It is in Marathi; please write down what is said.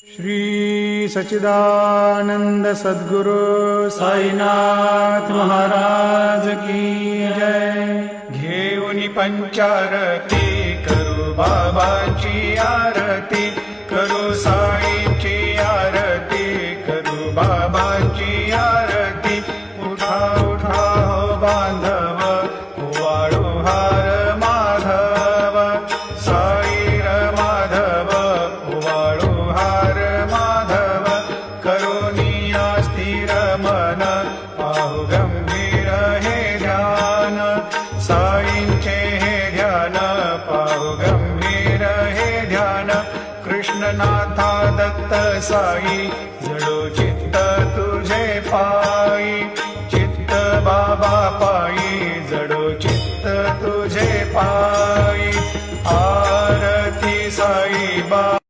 श्री सच्चिदानंद सद्गुरु साईनाथ महाराज की जय। घेऊन पंचारती करू बाबांची आरती, करू साईंची आरती, करू बाबांची आरती। उठा उठा हो बांधव, वाळू हार माधव, साईर माधव, वाळू हार माधव। करुणिया स्थिर मन, पाहु गंभीर हे ध्यान, साईंचे हे ध्यान, पाहु गंभीर हे ध्यान। कृष्णनाथा दत्त साई, जडो चित्त तुझे पायी।